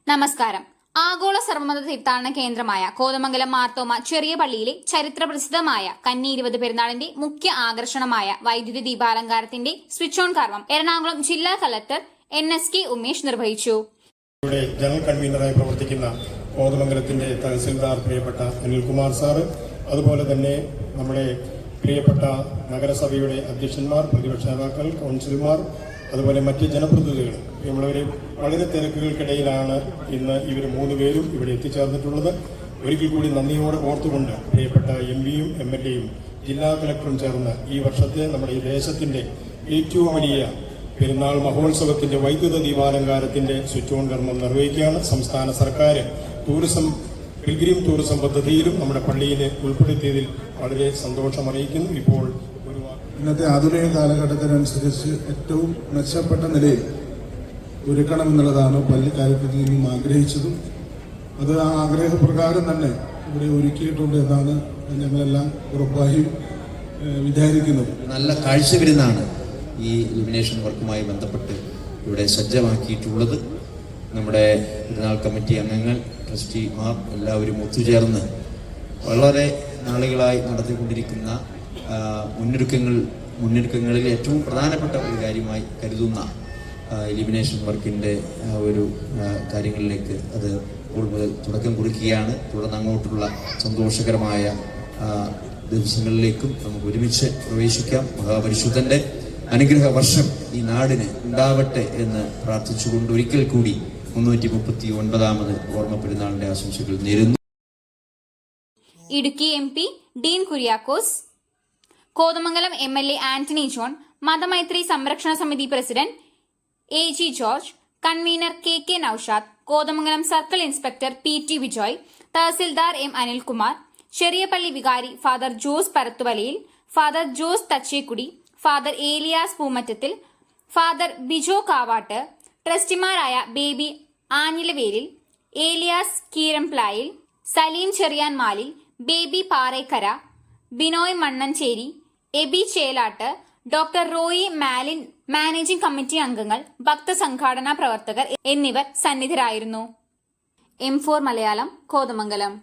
നമസ്കാരം. ആഗോള സർവ്വമത തീർത്ഥാടന കേന്ദ്രമായ കോതമംഗലം മാർത്തോമ ചെറിയ പള്ളിയിലെ ചരിത്ര പ്രസിദ്ധമായ കന്നി 20 പെരുന്നാളിന്റെ മുഖ്യ ആകർഷണമായ വൈദ്യുതി ദീപാലങ്കാരത്തിന്റെ സ്വിച്ച് ഓൺ കർമ്മം എറണാകുളം ജില്ലാ കളക്ടർ NSK ഉമേഷ് നിർവഹിച്ചു. ജനറൽ കൺവീനറായി പ്രവർത്തിക്കുന്ന കോതമംഗലത്തിന്റെ തഹസിൽദാർ പ്രിയപ്പെട്ട അനിൽകുമാർ സാറ്, അതുപോലെ തന്നെ നമ്മുടെ പ്രിയപ്പെട്ട നഗരസഭയുടെ അധ്യക്ഷന്മാർ, പ്രതിപക്ഷ നേതാക്കൾ, കൌൺസിലർമാർ, അതുപോലെ മറ്റ് ജനപ്രതിനിധികൾ, നമ്മളൊരു വളരെ തിരക്കുകൾക്കിടയിലാണ് ഇന്ന് ഇവർ 3 പേരും ഇവിടെ എത്തിച്ചേർന്നിട്ടുള്ളത്. ഒരിക്കൽ കൂടി നന്ദിയോടെ ഓർത്തുകൊണ്ട് പ്രിയപ്പെട്ട MPയും MLAയും ജില്ലാ കളക്ടറും ചേർന്ന് ഈ വർഷത്തെ നമ്മുടെ ഈ ദേശത്തിന്റെ ഏറ്റവും വലിയ പെരുന്നാൾ മഹോത്സവത്തിന്റെ വൈദ്യുത ദീപാലങ്കാരത്തിന്റെ സ്വിച്ച് ഓൺ കർമ്മം നിർവഹിക്കുകയാണ്. സംസ്ഥാന സർക്കാർ പിൽഗ്രിം ടൂറിസം പദ്ധതിയിലും നമ്മുടെ പള്ളിയിൽ ഉൾപ്പെടുത്തിയതിൽ വളരെ സന്തോഷമറിയിക്കുന്നു. ഇപ്പോൾ ഇന്നത്തെ ആധുനിക കാലഘട്ടത്തിനനുസരിച്ച് ഏറ്റവും മെച്ചപ്പെട്ട നിലയിൽ ഒരുക്കണമെന്നുള്ളതാണ് പള്ളി കാര്യത്തിൽ നിന്നും ആഗ്രഹിച്ചതും അത് ആ ആഗ്രഹപ്രകാരം തന്നെ ഇവിടെ ഒരുക്കിയിട്ടുണ്ട് എന്നാണ് ഞങ്ങളെല്ലാം ഉറപ്പായും വിചാരിക്കുന്നത്. നല്ല കാഴ്ചവിരുന്നാണ് ഈ ഇലുമിനേഷൻ വർക്കുമായി ബന്ധപ്പെട്ട് ഇവിടെ സജ്ജമാക്കിയിട്ടുള്ളത്. നമ്മുടെ പെരുന്നാൾ കമ്മിറ്റി അംഗങ്ങൾ, ട്രസ്റ്റിമാർ എല്ലാവരും ഒത്തുചേർന്ന് വളരെ നാളുകളായി നടത്തിക്കൊണ്ടിരിക്കുന്ന മുന്നൊരുക്കങ്ങളിൽ ഏറ്റവും പ്രധാനപ്പെട്ട ഒരു കാര്യമായി കരുതുന്ന ഇലുമിനേഷൻ വർക്കിൻ്റെ ഒരു കാര്യങ്ങളിലേക്ക് അത് ഇപ്പോൾ മുതൽ തുടക്കം കുറിക്കുകയാണ്. തുടർന്ന് അങ്ങോട്ടുള്ള സന്തോഷകരമായ ദിവസങ്ങളിലേക്കും നമുക്ക് ഒരുമിച്ച് പ്രവേശിക്കാം. മഹാപരിശുദ്ധന്റെ അനുഗ്രഹ വർഷം ഈ നാടിന് ഉണ്ടാവട്ടെ എന്ന് പ്രാർത്ഥിച്ചുകൊണ്ട് ഒരിക്കൽ കൂടി 339ാമത് ഓർമ്മ പെരുന്നാളിന്റെ ആശംസകൾ നേരുന്നു. ഇടുക്കി MP ഡീൻ കുര്യാക്കോസ്, കോതമംഗലം MLA ആന്റണി ജോൺ, മതമൈത്രി സംരക്ഷണ സമിതി president AG George, convener KK Noushad, Kothamangalam circle inspector PT Vijoy, tahsildar M Anilkumar, ചെറിയ പള്ളി വികാരി father Jose Parathuvalayil, father Jose Thachekudy, father Elias Poomattathil, father Bijo Kavattu, ട്രസ്റ്റിമാരായ Baby Anjilavelil, Elias Keeramplayil, Saleem Cherian Malil, Baby Parekkara, Binoy Mannancheri, Eby Chelattu, doctor Roy Malin, managing committee അംഗങ്ങൾ, ഭക്തസംഘാടനാ പ്രവർത്തകർ എന്നിവർ സന്നിധരായിരുന്നു. M4 മലയാളം, കോതമംഗലം.